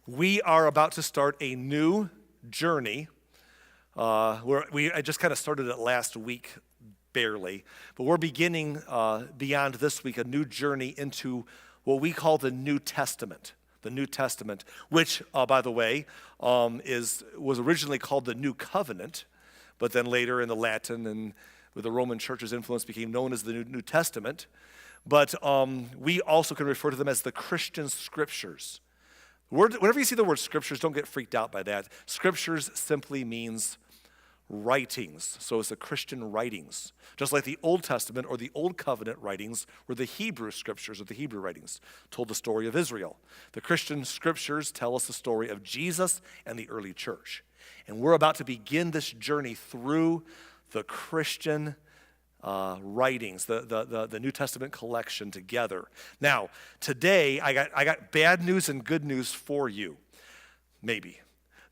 We are about to start a new journey. I just kind of started it last week, barely. But we're beginning beyond this week a new journey into what we call the New Testament. The New Testament, which, by the way, was originally called the New Covenant, but then later in the Latin and with the Roman Church's influence became known as the New Testament. But we also can refer to them as the Christian Scriptures. Whenever you see the word Scriptures, don't get freaked out by that. Scriptures simply means writings. So it's the Christian writings. Just like the Old Testament or the Old Covenant writings were the Hebrew Scriptures or the Hebrew writings, told the story of Israel. The Christian Scriptures tell us the story of Jesus and the early church. And we're about to begin this journey through the Christian writings, the New Testament collection together. Now, today I got bad news and good news for you, maybe.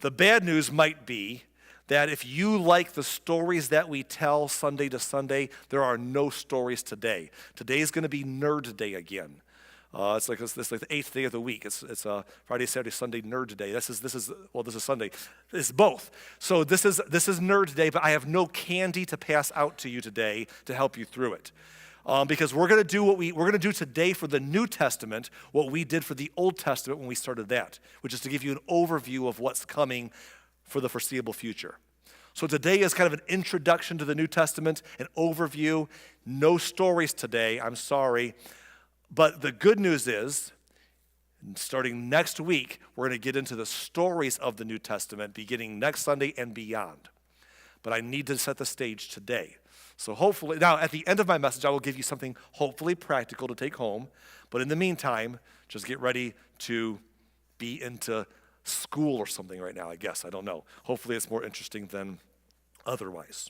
The bad news might be that if you like the stories that we tell Sunday to Sunday, there are no stories today. Today is going to be Nerd Day again. It's like the eighth day of the week. It's Friday, Saturday, Sunday, Nerd Day. This is Sunday. It's both. So this is Nerd Day, but I have no candy to pass out to you today to help you through it, because we're going to do we're going to do today for the New Testament what we did for the Old Testament when we started that, which is to give you an overview of what's coming for the foreseeable future. So today is kind of an introduction to the New Testament, an overview. No stories today. I'm sorry. But the good news is, starting next week, we're going to get into the stories of the New Testament, beginning next Sunday and beyond. But I need to set the stage today. So hopefully, now at the end of my message, I will give you something hopefully practical to take home. But in the meantime, just get ready to be into school or something right now, I guess. I don't know. Hopefully it's more interesting than otherwise.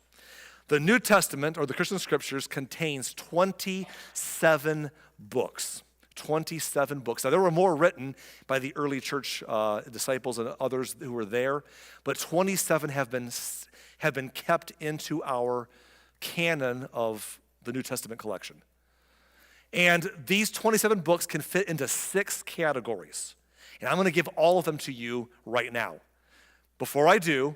The New Testament, or the Christian Scriptures, contains 27 books. 27 books. Now, there were more written by the early church disciples and others who were there, but 27 have been kept into our canon of the New Testament collection. And these 27 books can fit into 6 categories. And I'm going to give all of them to you right now. Before I do,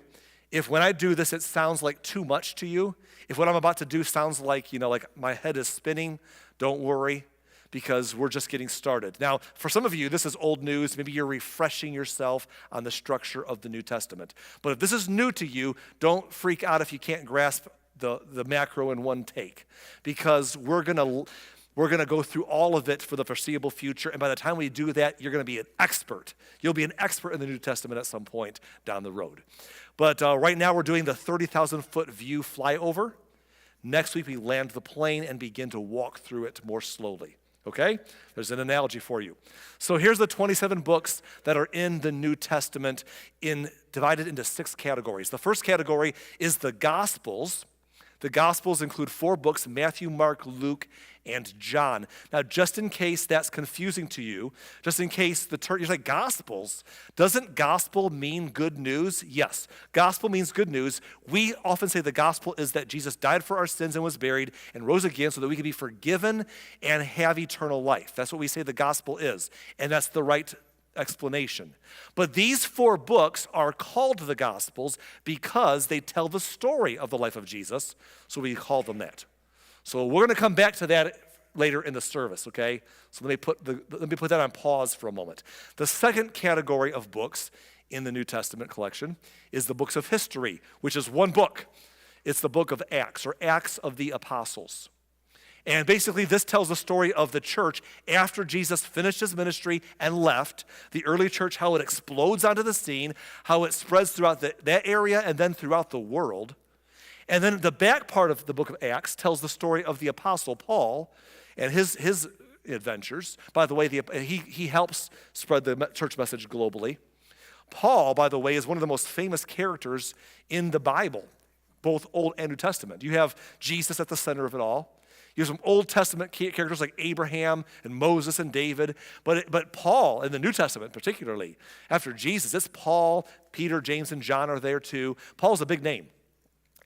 if when I do this it sounds like too much to you, if what I'm about to do sounds like, like my head is spinning, don't worry, because we're just getting started. Now, for some of you, this is old news. Maybe you're refreshing yourself on the structure of the New Testament. But if this is new to you, don't freak out if you can't grasp the macro in one take, because we're going to go through all of it for the foreseeable future, and by the time we do that, you're going to be an expert. You'll be an expert in the New Testament at some point down the road. But right now we're doing the 30,000-foot view flyover. Next week we land the plane and begin to walk through it more slowly. Okay? There's an analogy for you. So here's the 27 books that are in the New Testament divided into 6 categories. The first category is the Gospels. The Gospels include 4 books: Matthew, Mark, Luke, and John. Now, just in case that's confusing to you, just in case you're like, Gospels, doesn't gospel mean good news? Yes, gospel means good news. We often say the gospel is that Jesus died for our sins and was buried and rose again so that we can be forgiven and have eternal life. That's what we say the gospel is, and that's the right explanation. But these 4 books are called the Gospels because they tell the story of the life of Jesus, so we call them that. So we're going to come back to that later in the service, okay? So let me put that on pause for a moment. The second category of books in the New Testament collection is the books of history, which is one book. It's the book of Acts, or Acts of the Apostles. And basically, this tells the story of the church after Jesus finished his ministry and left. The early church, how it explodes onto the scene, how it spreads throughout that area and then throughout the world. And then the back part of the book of Acts tells the story of the Apostle Paul and his adventures. By the way, he helps spread the church message globally. Paul, by the way, is one of the most famous characters in the Bible, both Old and New Testament. You have Jesus at the center of it all. You have some Old Testament characters like Abraham and Moses and David, but Paul, in the New Testament particularly, after Jesus, it's Paul, Peter, James, and John are there too. Paul's a big name,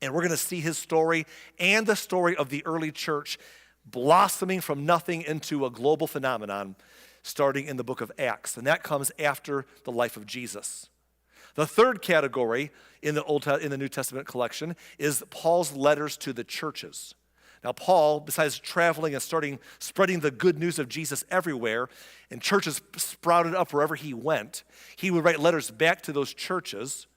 and we're going to see his story and the story of the early church blossoming from nothing into a global phenomenon starting in the book of Acts, and that comes after the life of Jesus. The third category in the New Testament collection is Paul's letters to the churches. Now, Paul, besides traveling and spreading the good news of Jesus everywhere, and churches sprouted up wherever he went, he would write letters back to those churches.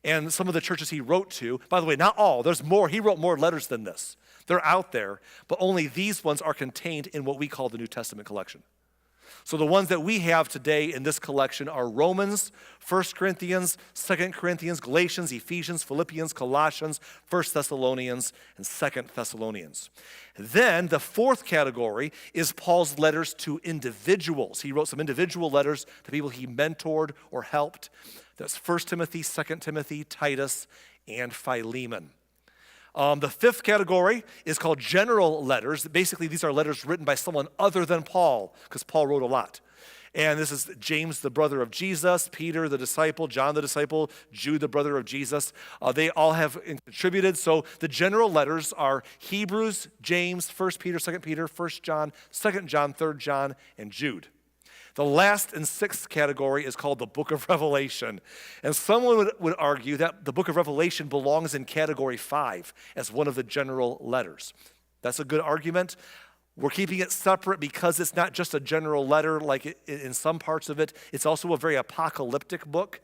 And some of the churches he wrote to, by the way, not all, there's more. He wrote more letters than this. They're out there, but only these ones are contained in what we call the New Testament collection. So the ones that we have today in this collection are Romans, 1 Corinthians, 2 Corinthians, Galatians, Ephesians, Philippians, Colossians, 1 Thessalonians, and 2 Thessalonians. Then the fourth category is Paul's letters to individuals. He wrote some individual letters to people he mentored or helped. That's 1 Timothy, 2 Timothy, Titus, and Philemon. The fifth category is called general letters. Basically, these are letters written by someone other than Paul, because Paul wrote a lot. And this is James, the brother of Jesus, Peter, the disciple, John, the disciple, Jude, the brother of Jesus. They all have contributed. So the general letters are Hebrews, James, 1 Peter, 2 Peter, 1 John, 2 John, 3 John, and Jude. The last and sixth category is called the book of Revelation. And someone would argue that the book of Revelation belongs in category 5 as one of the general letters. That's a good argument. We're keeping it separate because it's not just a general letter like in some parts of it. It's also a very apocalyptic book,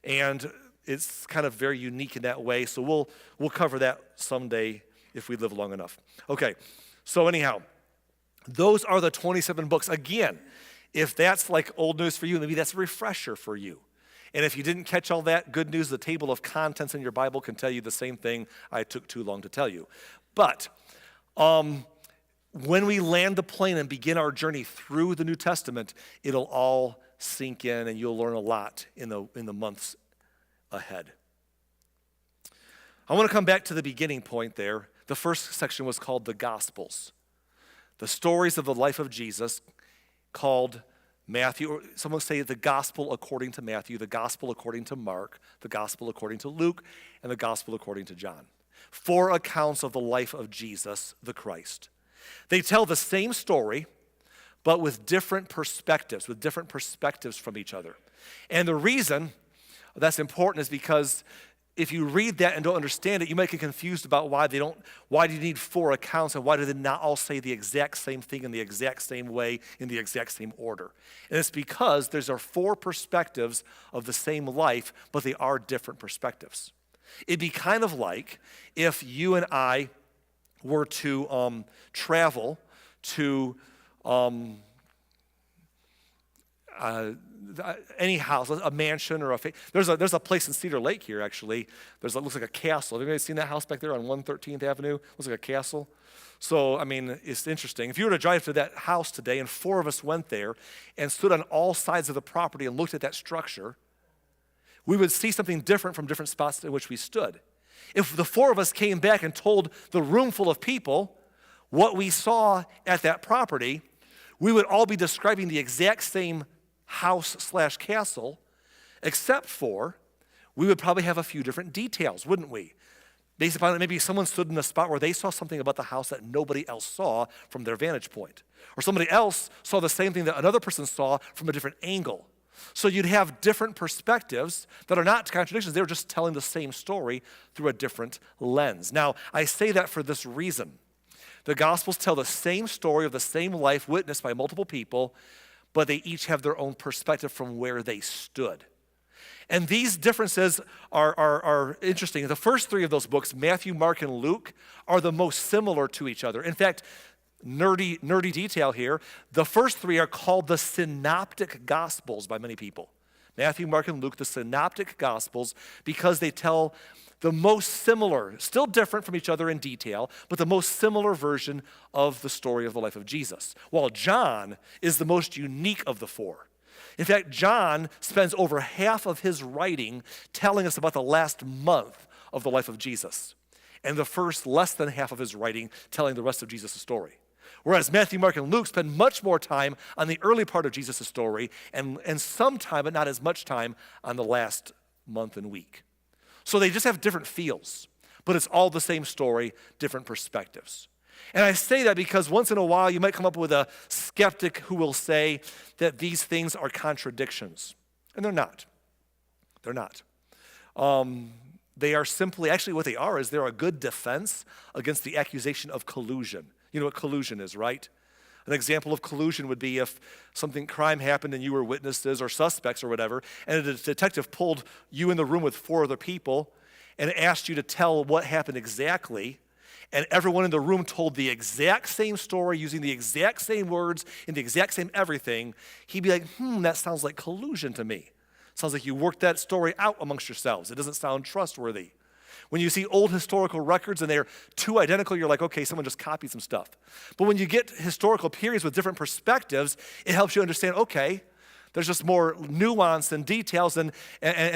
and it's kind of very unique in that way. So we'll cover that someday if we live long enough. Okay, so anyhow, those are the 27 books. Again, if that's like old news for you, maybe that's a refresher for you. And if you didn't catch all that, good news, the table of contents in your Bible can tell you the same thing I took too long to tell you. But when we land the plane and begin our journey through the New Testament, it'll all sink in and you'll learn a lot in the months ahead. I want to come back to the beginning point there. The first section was called the Gospels. The stories of the life of Jesus, called Matthew, or some will say the gospel according to Matthew, the gospel according to Mark, the gospel according to Luke, and the gospel according to John. 4 accounts of the life of Jesus, the Christ. They tell the same story, but with different perspectives from each other. And the reason that's important is because if you read that and don't understand it, you might get confused about why do you need 4 accounts and why do they not all say the exact same thing in the exact same way, in the exact same order? And it's because there are 4 perspectives of the same life, but they are different perspectives. It'd be kind of like if you and I were to travel to any house, a mansion or there's a place in Cedar Lake here actually. Looks like a castle. Have you guys seen that house back there on 113th Avenue? Looks like a castle. So, I mean, it's interesting. If you were to drive to that house today and 4 of us went there and stood on all sides of the property and looked at that structure, we would see something different from different spots in which we stood. If the 4 of us came back and told the room full of people what we saw at that property, we would all be describing the exact same house/castle, except for we would probably have a few different details, wouldn't we? Based upon it, maybe someone stood in a spot where they saw something about the house that nobody else saw from their vantage point. Or somebody else saw the same thing that another person saw from a different angle. So you'd have different perspectives that are not contradictions. They were just telling the same story through a different lens. Now, I say that for this reason. The Gospels tell the same story of the same life witnessed by multiple people, but they each have their own perspective from where they stood. And these differences are interesting. The first 3 of those books, Matthew, Mark, and Luke, are the most similar to each other. In fact, nerdy detail here, the first 3 are called the Synoptic Gospels by many people. Matthew, Mark, and Luke, the Synoptic Gospels, because they tell the most similar, still different from each other in detail, but the most similar version of the story of the life of Jesus. While John is the most unique of the 4. In fact, John spends over half of his writing telling us about the last month of the life of Jesus, and the first less than half of his writing telling the rest of Jesus' story. Whereas Matthew, Mark, and Luke spend much more time on the early part of Jesus' story and some time, but not as much time, on the last month and week. So they just have different feels, but it's all the same story, different perspectives. And I say that because once in a while you might come up with a skeptic who will say that these things are contradictions. And they're not. They're not. They are simply, actually what they are is they're a good defense against the accusation of collusion. You know what collusion is, right? An example of collusion would be if crime happened and you were witnesses or suspects or whatever, and a detective pulled you in the room with 4 other people and asked you to tell what happened exactly, and everyone in the room told the exact same story using the exact same words and the exact same everything, he'd be like, that sounds like collusion to me. Sounds like you worked that story out amongst yourselves. It doesn't sound trustworthy. When you see old historical records and they're too identical, you're like, okay, someone just copied some stuff. But when you get historical periods with different perspectives, it helps you understand, okay, there's just more nuance and details, and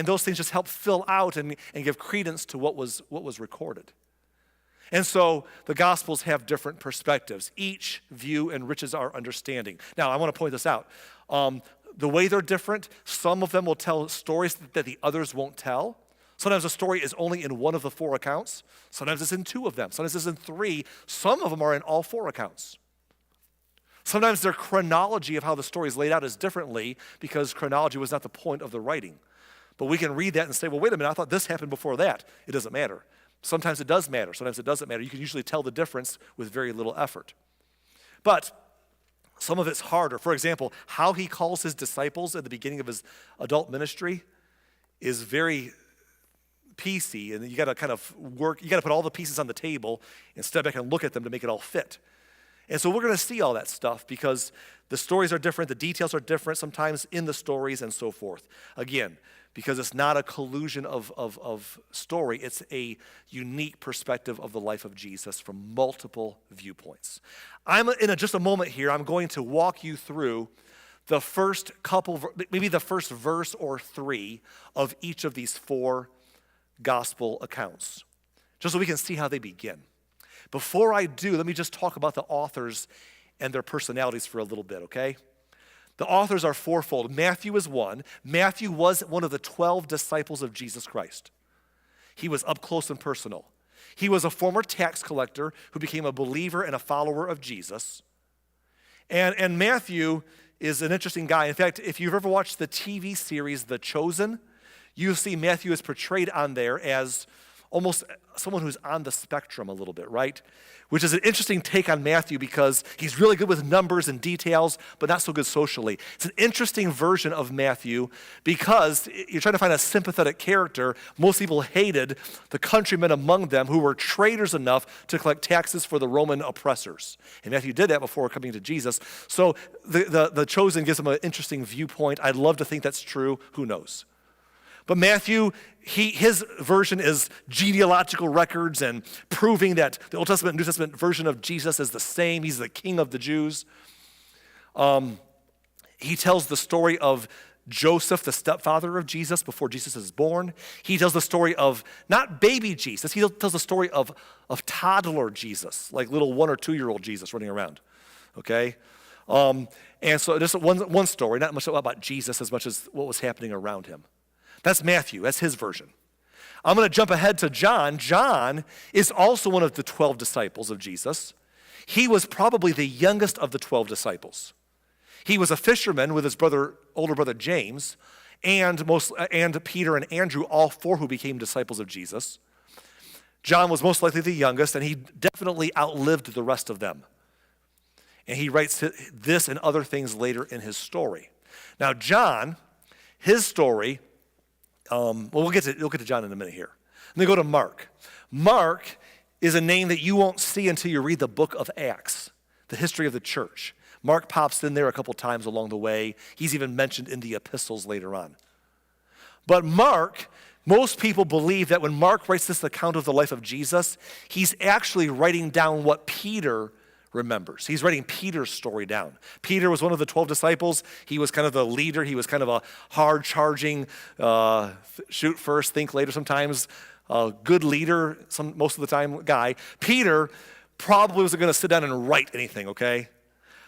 those things just help fill out and give credence to what was recorded. And so the Gospels have different perspectives. Each view enriches our understanding. Now, I want to point this out. The way they're different, some of them will tell stories that the others won't tell. Sometimes a story is only in one of the 4 accounts. Sometimes it's in 2 of them. Sometimes it's in 3. Some of them are in all 4 accounts. Sometimes their chronology of how the story is laid out is differently because chronology was not the point of the writing. But we can read that and say, well, wait a minute, I thought this happened before that. It doesn't matter. Sometimes it does matter. Sometimes it doesn't matter. You can usually tell the difference with very little effort. But some of it's harder. For example, how he calls his disciples at the beginning of his adult ministry is very piecey, and you got to kind of work, you got to put all the pieces on the table and step back and look at them to make it all fit. And so we're going to see all that stuff because the stories are different, the details are different sometimes in the stories and so forth. Again, because it's not a collusion of story, it's a unique perspective of the life of Jesus from multiple viewpoints. Just a moment here, I'm going to walk you through the first couple, maybe the first verse or 3 of each of these 4 gospel accounts, just so we can see how they begin. Before I do, let me just talk about the authors and their personalities for a little bit, okay? The authors are 4-fold. Matthew is one. Matthew was one of the 12 disciples of Jesus Christ. He was up close and personal. He was a former tax collector who became a believer and a follower of Jesus. And Matthew is an interesting guy. In fact, if you've ever watched the TV series The Chosen, you see Matthew is portrayed on there as almost someone who's on the spectrum a little bit, right? Which is an interesting take on Matthew because he's really good with numbers and details, but not so good socially. It's an interesting version of Matthew because you're trying to find a sympathetic character. Most people hated the countrymen among them who were traitors enough to collect taxes for the Roman oppressors. And Matthew did that before coming to Jesus. So the Chosen gives him an interesting viewpoint. I'd love to think that's true. Who knows? But Matthew, his version is genealogical records and proving that the Old Testament and New Testament version of Jesus is the same. He's the king of the Jews. He tells the story of Joseph, the stepfather of Jesus, before Jesus is born. He tells the story of not baby Jesus. He tells the story of toddler Jesus, like little 1 or 2-year-old Jesus running around, okay? And so just one story, not much about Jesus as much as what was happening around him. That's Matthew. That's his version. I'm going to jump ahead to John. John is also one of the 12 disciples of Jesus. He was probably the youngest of the 12 disciples. He was a fisherman with his older brother James, and Peter and Andrew, all 4 who became disciples of Jesus. John was most likely the youngest, and he definitely outlived the rest of them. And he writes this and other things later in his story. Now, John, his story, we'll get to John in a minute here. Let me go to Mark. Mark is a name that you won't see until you read the book of Acts, the history of the church. Mark pops in there a couple times along the way. He's even mentioned in the epistles later on. But Mark, most people believe that when Mark writes this account of the life of Jesus, he's actually writing down what Peter remembers. He's writing Peter's story down. Peter was one of the 12 disciples. He was kind of the leader. He was kind of a hard-charging, shoot first, think later sometimes, good leader, most of the time guy. Peter probably wasn't going to sit down and write anything, okay?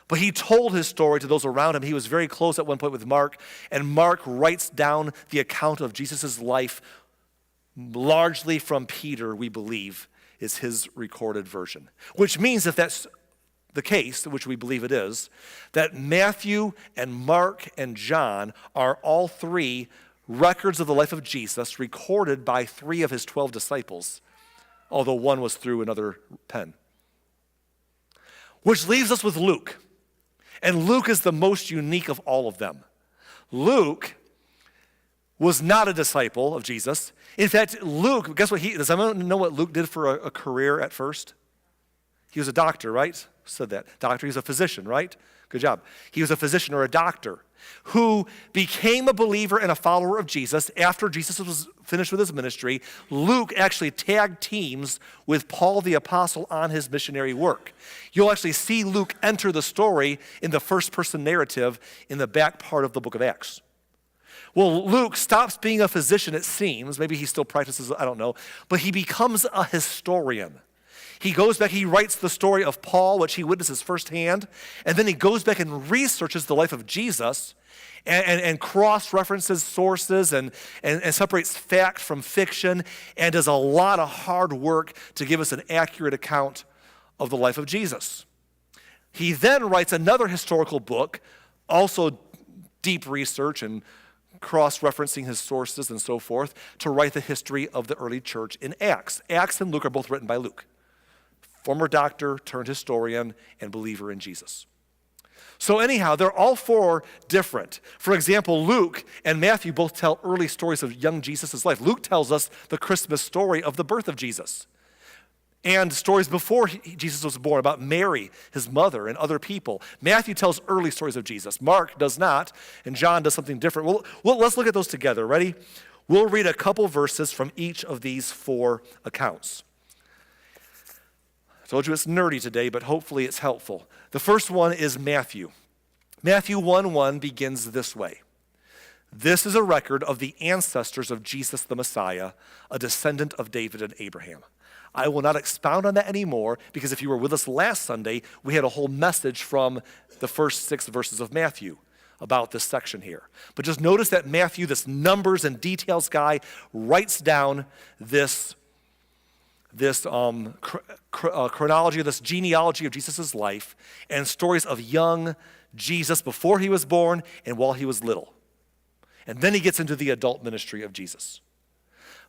But he told his story to those around him. He was very close at one point with Mark, and Mark writes down the account of Jesus' life largely from Peter, we believe, is his recorded version. Which means if that's the case, which we believe it is, that Matthew and Mark and John are all three records of the life of Jesus recorded by 3 of his 12 disciples, although one was through another pen. Which leaves us with Luke. And Luke is the most unique of all of them. Luke was not a disciple of Jesus. In fact, Luke, guess what does anyone know what Luke did for a career at first? He was a doctor, right? Said that. Doctor, he was a physician, right? Good job. He was a physician or a doctor who became a believer and a follower of Jesus after Jesus was finished with his ministry. Luke actually tagged teams with Paul the Apostle on his missionary work. You'll actually see Luke enter the story in the first-person narrative in the back part of the book of Acts. Well, Luke stops being a physician, it seems. Maybe he still practices, I don't know. But he becomes a historian. He goes back, he writes the story of Paul, which he witnesses firsthand, and then he goes back and researches the life of Jesus and cross-references sources and separates fact from fiction and does a lot of hard work to give us an accurate account of the life of Jesus. He then writes another historical book, also deep research and cross-referencing his sources and so forth, to write the history of the early church in Acts. Acts and Luke are both written by Luke, former doctor turned historian and believer in Jesus. So anyhow, they're all 4 different. For example, Luke and Matthew both tell early stories of young Jesus' life. Luke tells us the Christmas story of the birth of Jesus and stories before Jesus was born about Mary, his mother, and other people. Matthew tells early stories of Jesus. Mark does not, and John does something different. Well, let's look at those together. Ready? We'll read a couple verses from each of these 4 accounts. I told you it's nerdy today, but hopefully it's helpful. The first one is Matthew. Matthew 1:1 begins this way. This is a record of the ancestors of Jesus the Messiah, a descendant of David and Abraham. I will not expound on that anymore because if you were with us last Sunday, we had a whole message from the first 6 verses of Matthew about this section here. But just notice that Matthew, this numbers and details guy, writes down this chronology, this genealogy of Jesus' life and stories of young Jesus before he was born and while he was little. And then he gets into the adult ministry of Jesus.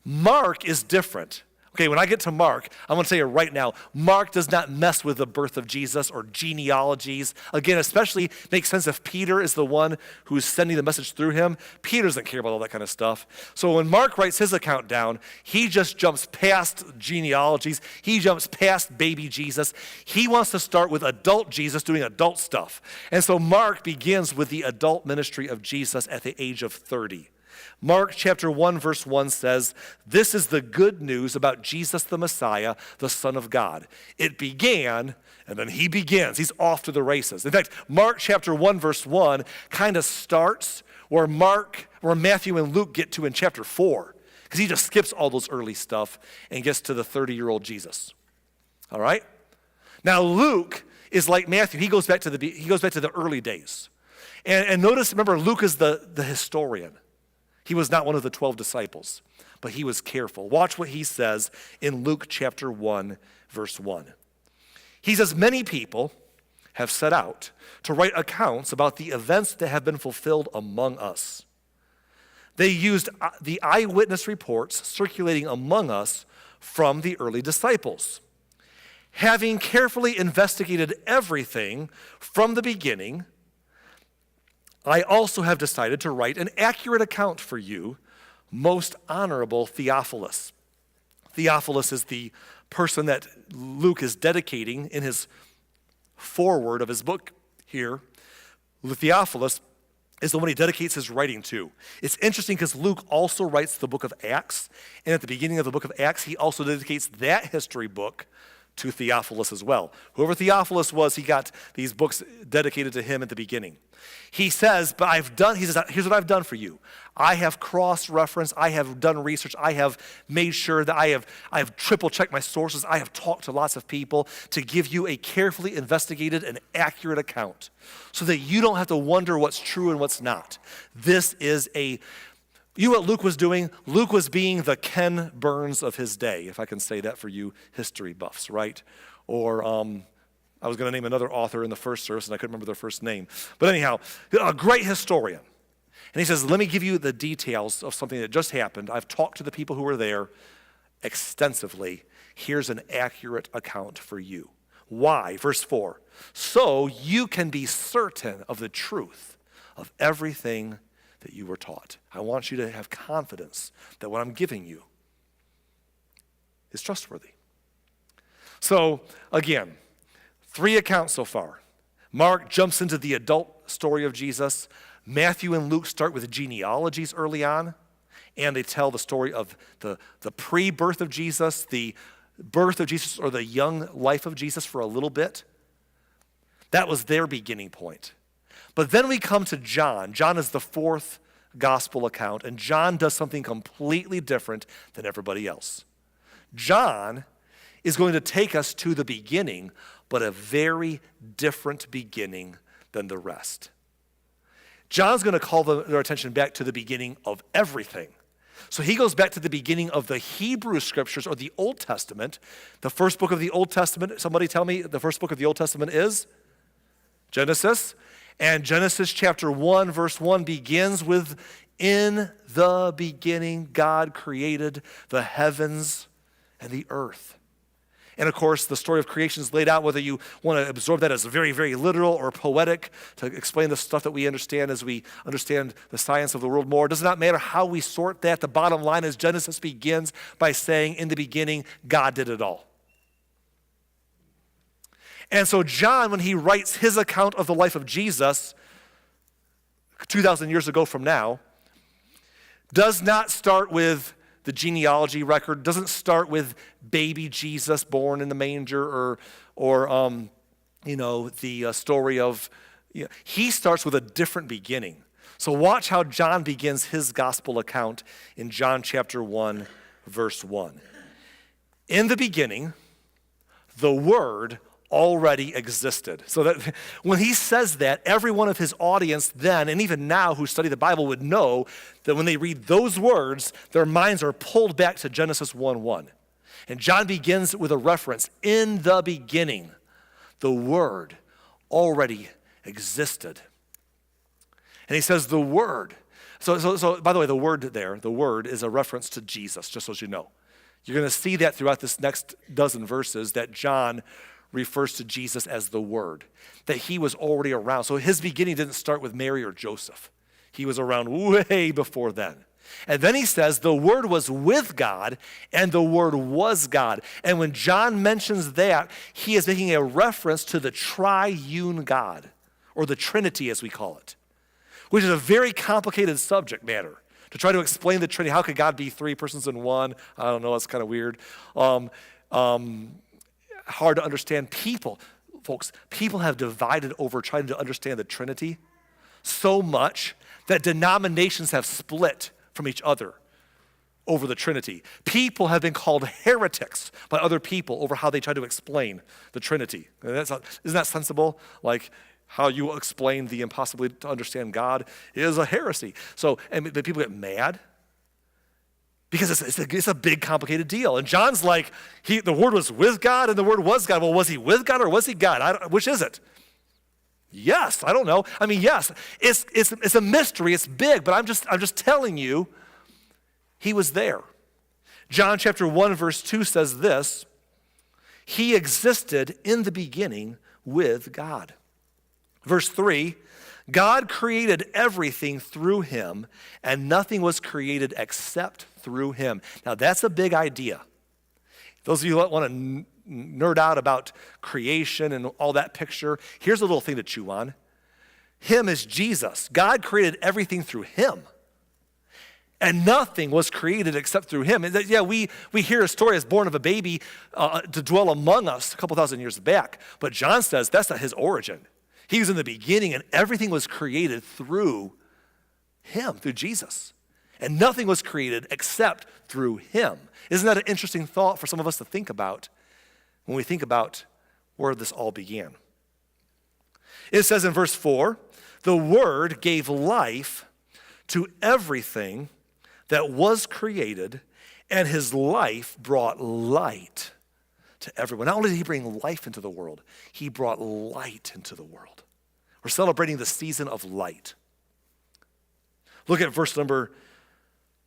Mark is different. Okay, when I get to Mark, I'm going to tell you right now, Mark does not mess with the birth of Jesus or genealogies. Again, especially makes sense if Peter is the one who's sending the message through him. Peter doesn't care about all that kind of stuff. So when Mark writes his account down, he just jumps past genealogies. He jumps past baby Jesus. He wants to start with adult Jesus doing adult stuff. And so Mark begins with the adult ministry of Jesus at the age of 30. Mark chapter 1 verse 1 says, "This is the good news about Jesus the Messiah, the Son of God. It began," and then he begins. He's off to the races. In fact, Mark chapter 1 verse 1 kind of starts where Matthew and Luke get to in chapter 4, because he just skips all those early stuff and gets to the 30-year-old Jesus. All right? Now Luke is like Matthew. He goes back to the early days. And notice, remember, Luke is the historian. He was not one of the 12 disciples, but he was careful. Watch what he says in Luke chapter 1, verse 1. He says, "Many people have set out to write accounts about the events that have been fulfilled among us. They used the eyewitness reports circulating among us from the early disciples. Having carefully investigated everything from the beginning, I also have decided to write an accurate account for you, most honorable Theophilus." Theophilus is the person that Luke is dedicating in his foreword of his book here. Theophilus is the one he dedicates his writing to. It's interesting because Luke also writes the book of Acts, and at the beginning of the book of Acts, he also dedicates that history book to Theophilus as well. Whoever Theophilus was, he got these books dedicated to him at the beginning. He says, here's what I've done for you. I have cross-referenced, I have done research, I have made sure that I have triple-checked my sources, I have talked to lots of people to give you a carefully investigated and accurate account so that you don't have to wonder what's true and what's not. This is a You know what Luke was doing? Luke was being the Ken Burns of his day, if I can say that for you history buffs, right? Or I was going to name another author in the first service, and I couldn't remember their first name. But anyhow, a great historian. And he says, let me give you the details of something that just happened. I've talked to the people who were there extensively. Here's an accurate account for you. Why? Verse 4. So you can be certain of the truth of everything that you were taught. I want you to have confidence that what I'm giving you is trustworthy. So again, 3 accounts so far. Mark jumps into the adult story of Jesus. Matthew and Luke start with genealogies early on, and they tell the story of the pre-birth of Jesus, the birth of Jesus, or the young life of Jesus for a little bit. That was their beginning point. But then we come to John. John is the 4th gospel account, and John does something completely different than everybody else. John is going to take us to the beginning, but a very different beginning than the rest. John's going to call their attention back to the beginning of everything. So he goes back to the beginning of the Hebrew Scriptures, or the Old Testament. The first book of the Old Testament, somebody tell me the first book of the Old Testament is? Genesis. And Genesis chapter 1, verse 1 begins with, in the beginning, God created the heavens and the earth. And of course, the story of creation is laid out, whether you want to absorb that as very, very literal or poetic to explain the stuff that we understand as we understand the science of the world more. It does not matter how we sort that. The bottom line is Genesis begins by saying, in the beginning, God did it all. And so John, when he writes his account of the life of Jesus 2,000 years ago from now, does not start with the genealogy record, doesn't start with baby Jesus born in the manger or the story of, he starts with a different beginning. So watch how John begins his gospel account in John chapter 1, verse 1. In the beginning, the Word already existed. So that when he says that, every one of his audience then, and even now who study the Bible, would know that when they read those words, their minds are pulled back to Genesis 1:1. And John begins with a reference, in the beginning, the Word already existed. And he says the Word. So by the way, the word there, the Word is a reference to Jesus, just so you know. You're going to see that throughout this next dozen verses that John refers to Jesus as the Word, that he was already around. So his beginning didn't start with Mary or Joseph. He was around way before then. And then he says the Word was with God and the Word was God. And when John mentions that, he is making a reference to the triune God, or the Trinity as we call it, which is a very complicated subject matter. To try to explain the Trinity, how could God be 3 persons in one? I don't know, that's kind of weird. Hard to understand. Folks, people have divided over trying to understand the Trinity so much that denominations have split from each other over the Trinity. People have been called heretics by other people over how they try to explain the Trinity. Isn't that sensible? Like, how you explain the impossibility to understand God is a heresy. So, and the people get mad because it's a big, complicated deal. And John's like, the Word was with God and the Word was God. Well, was he with God or was he God? Which is it? Yes, I don't know. I mean, yes, it's a mystery. It's big, but I'm just telling you, he was there. John chapter 1, verse 2 says this: he existed in the beginning with God. Verse 3, God created everything through him, and nothing was created except through him. Now, that's a big idea. Those of you that want to nerd out about creation and all that picture, here's a little thing to chew on. Him is Jesus. God created everything through him, and nothing was created except through him. And yeah, we hear a story as born of a baby to dwell among us a couple thousand years back, but John says that's not his origin. He was in the beginning, and everything was created through him, through Jesus. And nothing was created except through him. Isn't that an interesting thought for some of us to think about when we think about where this all began? It says in verse 4, the Word gave life to everything that was created, and his life brought light to everyone. Not only did he bring life into the world, he brought light into the world. We're celebrating the season of light. Look at verse number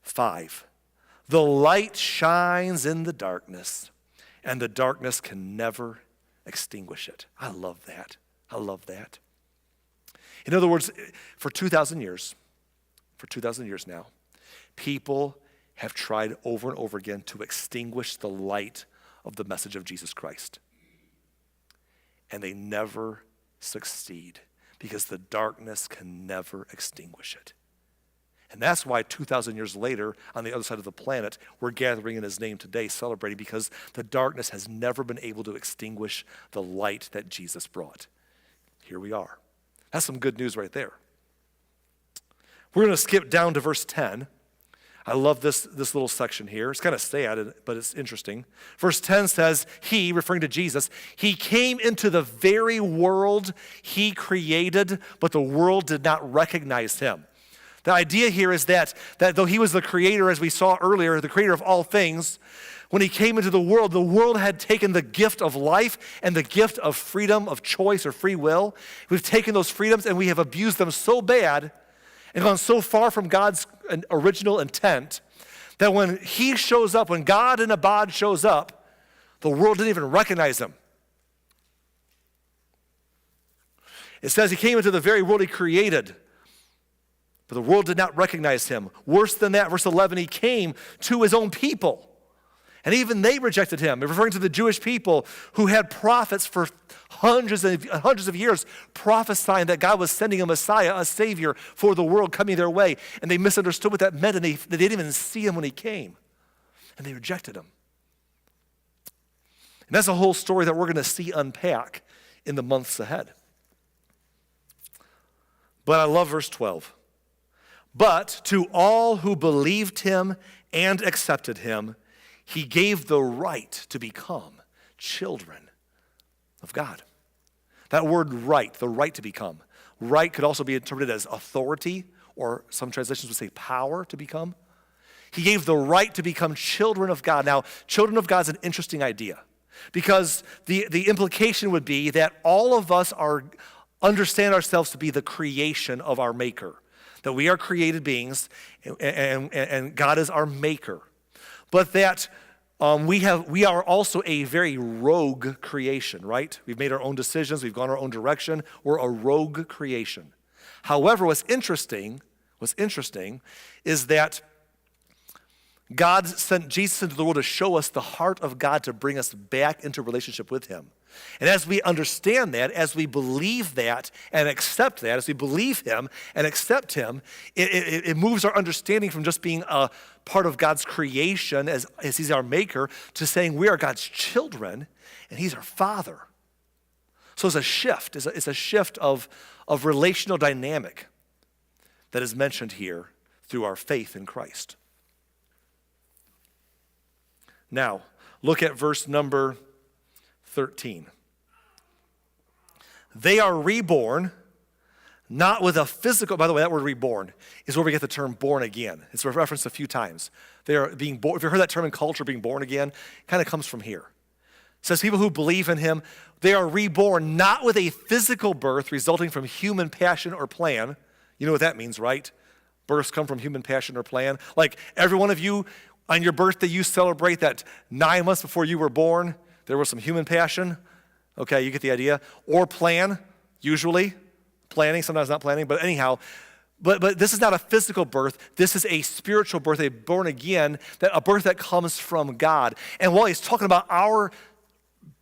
5. The light shines in the darkness, and the darkness can never extinguish it. I love that. I love that. In other words, for 2,000 years now, people have tried over and over again to extinguish the light of the message of Jesus Christ. And they never succeed because the darkness can never extinguish it. And that's why 2,000 years later, on the other side of the planet, we're gathering in his name today, celebrating, because the darkness has never been able to extinguish the light that Jesus brought. Here we are. That's some good news right there. We're going to skip down to verse 10. I love this little section here. It's kind of sad, but it's interesting. Verse 10 says, he, referring to Jesus, he came into the very world he created, but the world did not recognize him. The idea here is that though he was the creator, as we saw earlier, the creator of all things, when he came into the world had taken the gift of life and the gift of freedom of choice or free will. We've taken those freedoms and we have abused them so bad and gone so far from God's original intent that when he shows up, when God in Abad shows up, the world didn't even recognize him. It says he came into the very world he created, but the world did not recognize him. Worse than that, verse 11, he came to his own people, and even they rejected him. Referring to the Jewish people who had prophets for hundreds of years prophesying that God was sending a Messiah, a Savior for the world coming their way. And they misunderstood what that meant, and they didn't even see him when he came. And they rejected him. And that's a whole story that we're going to see unpack in the months ahead. But I love verse 12. But to all who believed him and accepted him, he gave the right to become children of God. That word right, the right to become. Right could also be interpreted as authority, or some translations would say power to become. He gave the right to become children of God. Now, children of God is an interesting idea because the implication would be that all of us understand ourselves to be the creation of our Maker. That we are created beings and God is our maker. But that we are also a very rogue creation, right? We've made our own decisions. We've gone our own direction. We're a rogue creation. However, what's interesting is that God sent Jesus into the world to show us the heart of God, to bring us back into relationship with him. And as we understand that, as we believe that and accept that, as we believe him and accept him, it moves our understanding from just being a part of God's creation as he's our maker to saying we are God's children and he's our father. So it's a shift. It's a shift of relational dynamic that is mentioned here through our faith in Christ. Now, look at verse number 13. They are reborn, not with a physical, by the way, that word reborn is where we get the term born again. It's referenced a few times. They are being born. If you've heard that term in culture, being born again, it kind of comes from here. It says people who believe in him, they are reborn, not with a physical birth resulting from human passion or plan. You know what that means, right? Births come from human passion or plan. Like every one of you, on your birthday, you celebrate that 9 months before you were born, there was some human passion. Okay, you get the idea. Or plan, usually. Planning, sometimes not planning, but anyhow. But this is not a physical birth. This is a spiritual birth, a born again, a birth that comes from God. And while he's talking about our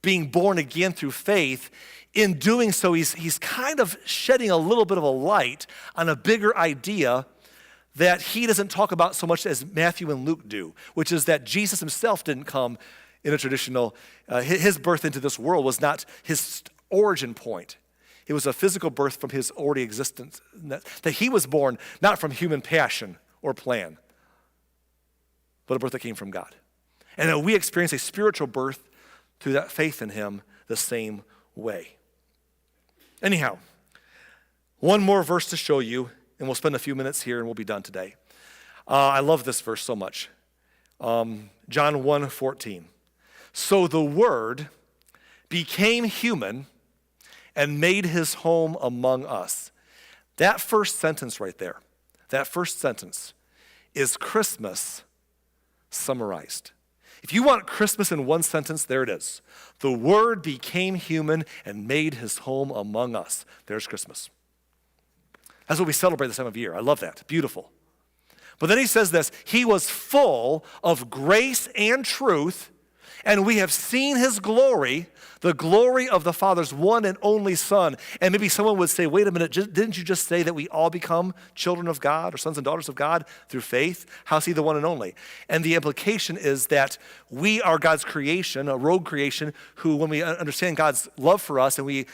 being born again through faith, in doing so, he's kind of shedding a little bit of a light on a bigger idea that he doesn't talk about so much as Matthew and Luke do, which is that Jesus himself didn't come in a traditional, his birth into this world was not his origin point. It was a physical birth from his already existence, that he was born not from human passion or plan, but a birth that came from God. And that we experience a spiritual birth through that faith in him the same way. Anyhow, one more verse to show you, and we'll spend a few minutes here and we'll be done today. I love this verse so much. John 1:14. So the Word became human and made his home among us. That first sentence right there, that first sentence is Christmas summarized. If you want Christmas in one sentence, there it is. The Word became human and made his home among us. There's Christmas. That's what we celebrate this time of year. I love that. Beautiful. But then he says this, he was full of grace and truth, and we have seen his glory, the glory of the Father's one and only Son. And maybe someone would say, wait a minute, didn't you just say that we all become children of God or sons and daughters of God through faith? How's he the one and only? And the implication is that we are God's creation, a rogue creation, who when we understand God's love for us and we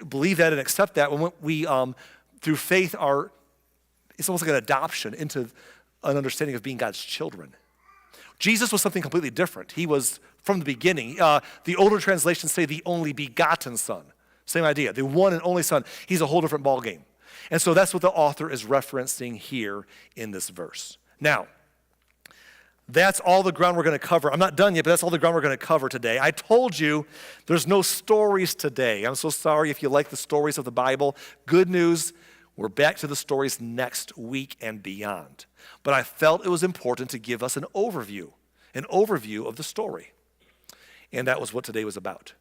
believe that and accept that, when we through faith it's almost like an adoption into an understanding of being God's children. Jesus was something completely different. He was from the beginning. The older translations say the only begotten Son. Same idea, the one and only Son. He's a whole different ballgame. And so that's what the author is referencing here in this verse. Now, that's all the ground we're going to cover. I'm not done yet, but that's all the ground we're going to cover today. I told you there's no stories today. I'm so sorry if you like the stories of the Bible. Good news, we're back to the stories next week and beyond. But I felt it was important to give us an overview of the story. And that was what today was about.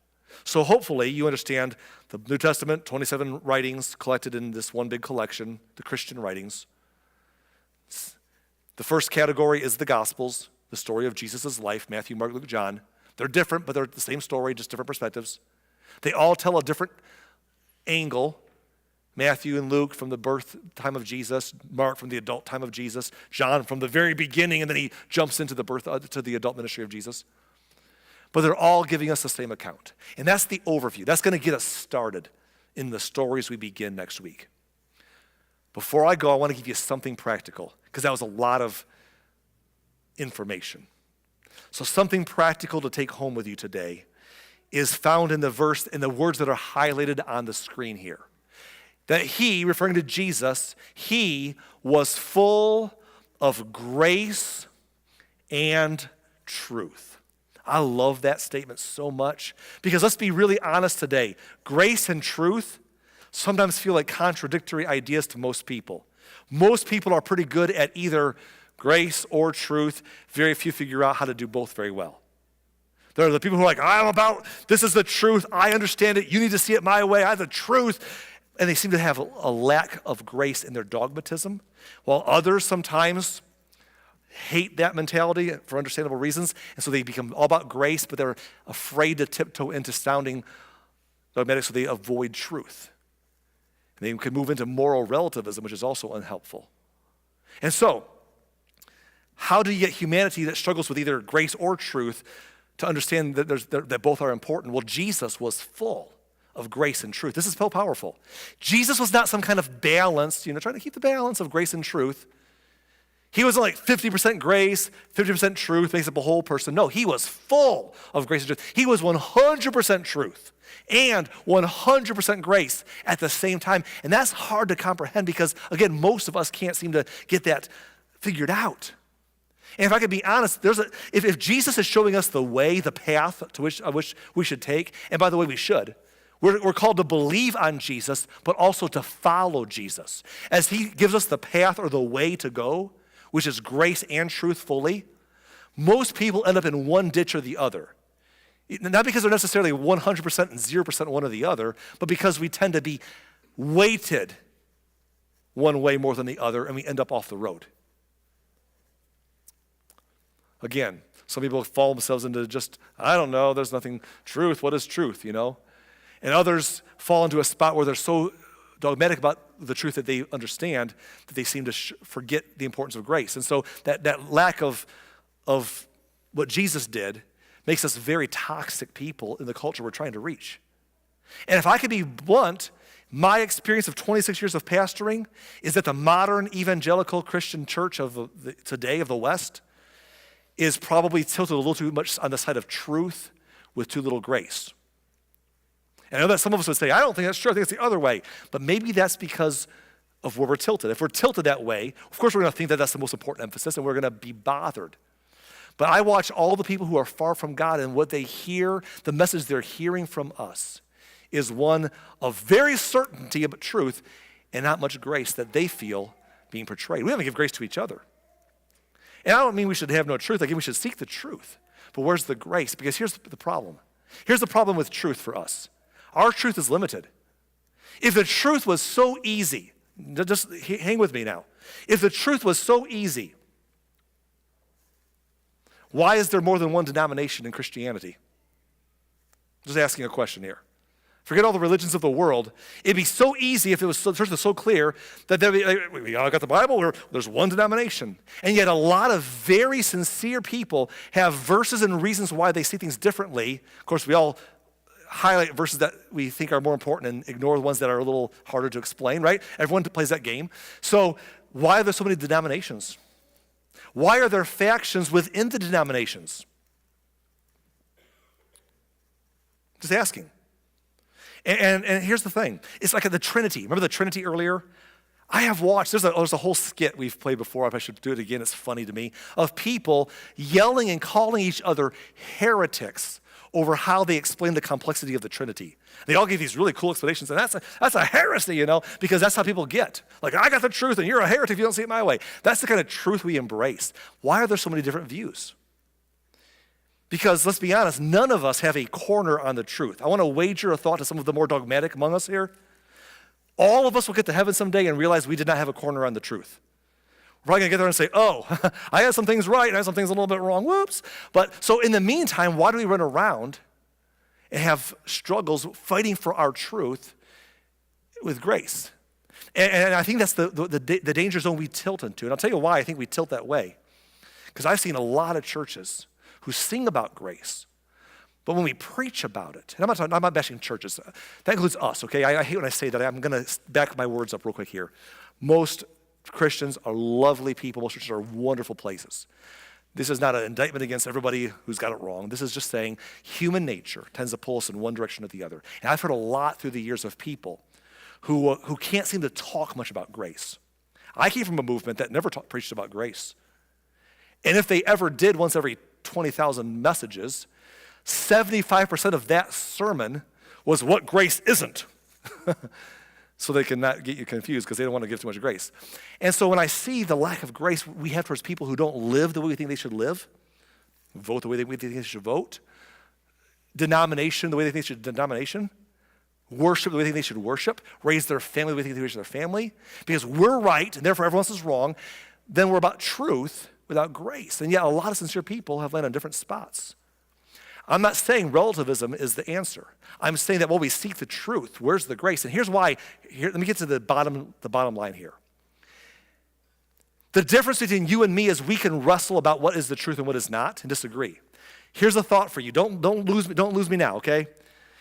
So hopefully you understand the New Testament, 27 writings collected in this one big collection, the Christian writings. The first category is the Gospels, the story of Jesus' life, Matthew, Mark, Luke, John. They're different, but they're the same story, just different perspectives. They all tell a different angle. Matthew and Luke from the birth time of Jesus, Mark from the adult time of Jesus, John from the very beginning, and then he jumps into the birth to the adult ministry of Jesus. But they're all giving us the same account. And that's the overview. That's going to get us started in the stories we begin next week. Before I go, I want to give you something practical, because that was a lot of information. So something practical to take home with you today is found in the verse, in the words that are highlighted on the screen here. That he, referring to Jesus, he was full of grace and truth. I love that statement so much, because let's be really honest today. Grace and truth sometimes feel like contradictory ideas to most people. Most people are pretty good at either grace or truth. Very few figure out how to do both very well. There are the people who are like, this is the truth. I understand it. You need to see it my way. I have the truth. And they seem to have a lack of grace in their dogmatism, while others sometimes hate that mentality for understandable reasons, and so they become all about grace, but they're afraid to tiptoe into sounding dogmatic, so they avoid truth. And they can move into moral relativism, which is also unhelpful. And so, how do you get humanity that struggles with either grace or truth to understand that both are important? Well, Jesus was full of grace and truth. This is so powerful. Jesus was not some kind of balance, trying to keep the balance of grace and truth. He wasn't like 50% grace, 50% truth makes up a whole person. No, he was full of grace and truth. He was 100% truth and 100% grace at the same time. And that's hard to comprehend because, again, most of us can't seem to get that figured out. And if I could be honest, if Jesus is showing us the way, the path to which we should take, and by the way, we should, we're called to believe on Jesus, but also to follow Jesus. As he gives us the path or the way to go, which is grace and truth fully, most people end up in one ditch or the other. Not because they're necessarily 100% and 0% one or the other, but because we tend to be weighted one way more than the other, and we end up off the road. Again, some people fall themselves into just, I don't know, there's nothing truth. What is truth, And others fall into a spot where they're so dogmatic about the truth that they understand that they seem to forget the importance of grace. And so that lack of what Jesus did makes us very toxic people in the culture we're trying to reach. And if I could be blunt, my experience of 26 years of pastoring is that the modern evangelical Christian church of today, of the West, is probably tilted a little too much on the side of truth with too little grace. And I know that some of us would say, I don't think that's true, I think it's the other way. But maybe that's because of where we're tilted. If we're tilted that way, of course we're going to think that that's the most important emphasis, and we're going to be bothered. But I watch all the people who are far from God, and what they hear, the message they're hearing from us, is one of very certainty about truth and not much grace that they feel being portrayed. We have to give grace to each other. And I don't mean we should have no truth. I mean we should seek the truth. But where's the grace? Because here's the problem. Here's the problem with truth for us. Our truth is limited. If the truth was so easy, just hang with me now. If the truth was so easy, why is there more than one denomination in Christianity? Just asking a question here. Forget all the religions of the world. It'd be so easy if the truth was so clear that we all got the Bible, or there's one denomination. And yet a lot of very sincere people have verses and reasons why they see things differently. Of course, we all highlight verses that we think are more important and ignore the ones that are a little harder to explain, right? Everyone plays that game. So why are there so many denominations? Why are there factions within the denominations? Just asking. And here's the thing. It's like the Trinity. Remember the Trinity earlier? I have watched, there's a whole skit we've played before, if I should do it again, it's funny to me, of people yelling and calling each other heretics over how they explain the complexity of the Trinity. They all give these really cool explanations, and that's a heresy, because that's how people get. Like, I got the truth, and you're a heretic if you don't see it my way. That's the kind of truth we embrace. Why are there so many different views? Because let's be honest, none of us have a corner on the truth. I want to wager a thought to some of the more dogmatic among us here. All of us will get to heaven someday and realize we did not have a corner on the truth. We're probably going to get there and say, oh, I had some things right and I had some things a little bit wrong, whoops. But so in the meantime, why do we run around and have struggles fighting for our truth with grace? And I think that's the danger zone we tilt into. And I'll tell you why I think we tilt that way. Because I've seen a lot of churches who sing about grace, but when we preach about it, and I'm not bashing churches, that includes us, okay? I hate when I say that. I'm going to back my words up real quick here. Most Christians are lovely people. Most churches are wonderful places. This is not an indictment against everybody who's got it wrong. This is just saying human nature tends to pull us in one direction or the other. And I've heard a lot through the years of people who can't seem to talk much about grace. I came from a movement that never preached about grace. And if they ever did once every 20,000 messages, 75% of that sermon was what grace isn't. So they can not get you confused because they don't want to give too much grace. And so when I see the lack of grace we have towards people who don't live the way we think they should live, vote the way we think they should vote, denomination the way they think they should denomination, worship the way they think they should worship, raise their family the way they think they raise their family, because we're right and therefore everyone else is wrong, then we're about truth without grace. And yet a lot of sincere people have landed on different spots. I'm not saying relativism is the answer. I'm saying that while we seek the truth, where's the grace? And here's why. Let me get to the bottom line here. The difference between you and me is we can wrestle about what is the truth and what is not and disagree. Here's a thought for you. Don't lose me now, okay?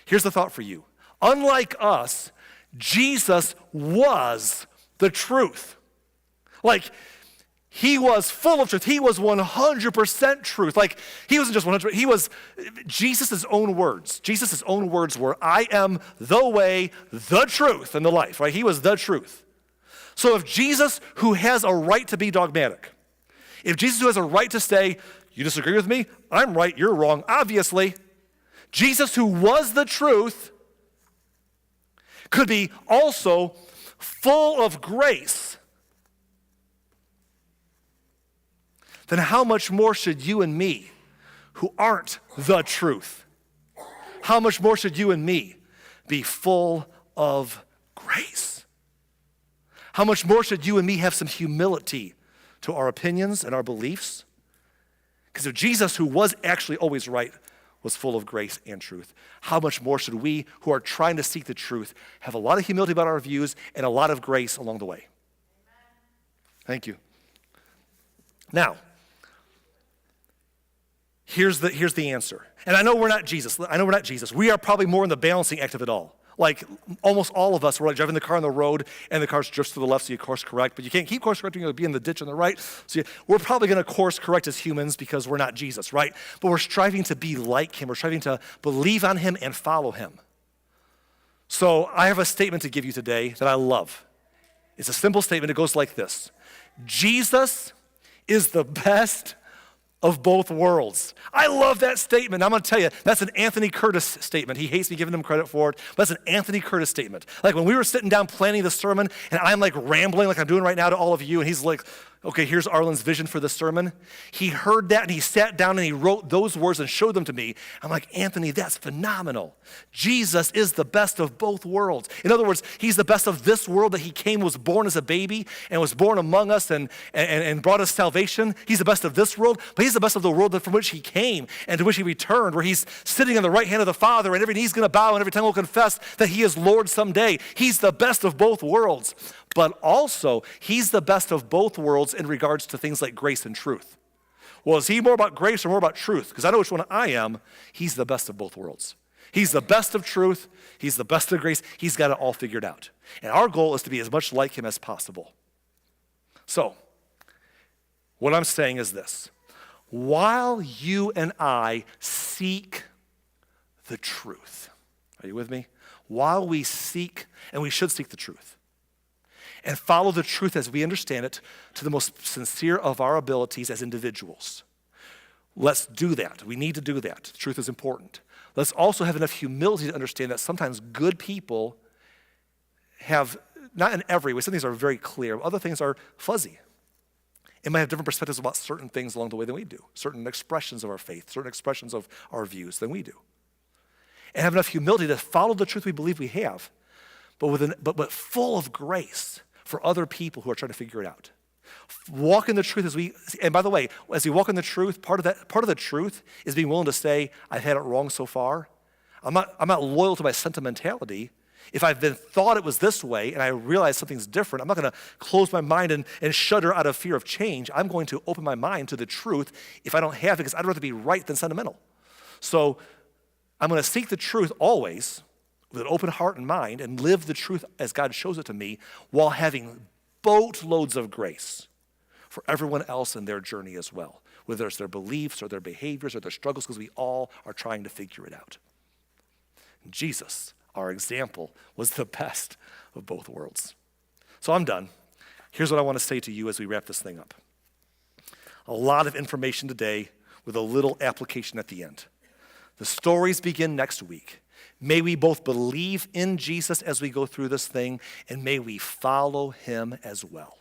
Here's the thought for you. Unlike us, Jesus was the truth. Like, he was full of truth. He was 100% truth. Like, he wasn't just 100%. He was Jesus' own words. Jesus' own words were, I am the way, the truth, and the life, right? He was the truth. So if Jesus, who has a right to be dogmatic, if Jesus, who has a right to say, you disagree with me, I'm right, you're wrong, obviously, Jesus, who was the truth, could be also full of grace, then how much more should you and me, who aren't the truth, how much more should you and me be full of grace? How much more should you and me have some humility to our opinions and our beliefs? Because if Jesus, who was actually always right, was full of grace and truth, how much more should we, who are trying to seek the truth, have a lot of humility about our views and a lot of grace along the way? Thank you. Now, here's the answer. And I know we're not Jesus. We are probably more in the balancing act of it all. Like almost all of us, we're like driving the car on the road and the car drifts to the left, so you course correct. But you can't keep course correcting, you'll be in the ditch on the right. So we're probably going to course correct as humans because we're not Jesus, right? But we're striving to be like him. We're striving to believe on him and follow him. So I have a statement to give you today that I love. It's a simple statement. It goes like this. Jesus is the best of both worlds. I love that statement. I'm going to tell you, that's an Anthony Curtis statement. He hates me giving him credit for it, but that's an Anthony Curtis statement. Like when we were sitting down planning the sermon, and I'm like rambling like I'm doing right now to all of you, and he's like, okay, here's Arlen's vision for the sermon. He heard that, and he sat down, and he wrote those words and showed them to me. I'm like, Anthony, that's phenomenal. Jesus is the best of both worlds. In other words, he's the best of this world that he came, was born as a baby, and was born among us and brought us salvation. He's the best of this world, but he's the best of the world from which he came and to which he returned, where he's sitting on the right hand of the Father, and every knee's going to bow and every tongue will confess that he is Lord someday. He's the best of both worlds. But also, he's the best of both worlds in regards to things like grace and truth. Well, is he more about grace or more about truth? Because I know which one I am. He's the best of both worlds. He's the best of truth. He's the best of grace. He's got it all figured out. And our goal is to be as much like him as possible. So, what I'm saying is this. While you and I seek the truth, are you with me? While we seek, and we should seek the truth, and follow the truth as we understand it to the most sincere of our abilities as individuals. Let's do that. We need to do that. The truth is important. Let's also have enough humility to understand that sometimes good people have, not in every way, some things are very clear, other things are fuzzy. It might have different perspectives about certain things along the way than we do, certain expressions of our faith, certain expressions of our views than we do. And have enough humility to follow the truth we believe we have, but full of grace for other people who are trying to figure it out. Walk in the truth and by the way, as we walk in the truth, part of the truth is being willing to say, I've had it wrong so far. I'm not loyal to my sentimentality. If I've been thought it was this way and I realize something's different, I'm not going to close my mind and shudder out of fear of change. I'm going to open my mind to the truth if I don't have it, because I'd rather be right than sentimental. So I'm going to seek the truth always, with an open heart and mind, and live the truth as God shows it to me, while having boatloads of grace for everyone else in their journey as well, whether it's their beliefs or their behaviors or their struggles, because we all are trying to figure it out. Jesus, our example, was the best of both worlds. So I'm done. Here's what I want to say to you as we wrap this thing up. A lot of information today with a little application at the end. The stories begin next week. May we both believe in Jesus as we go through this thing, and may we follow him as well.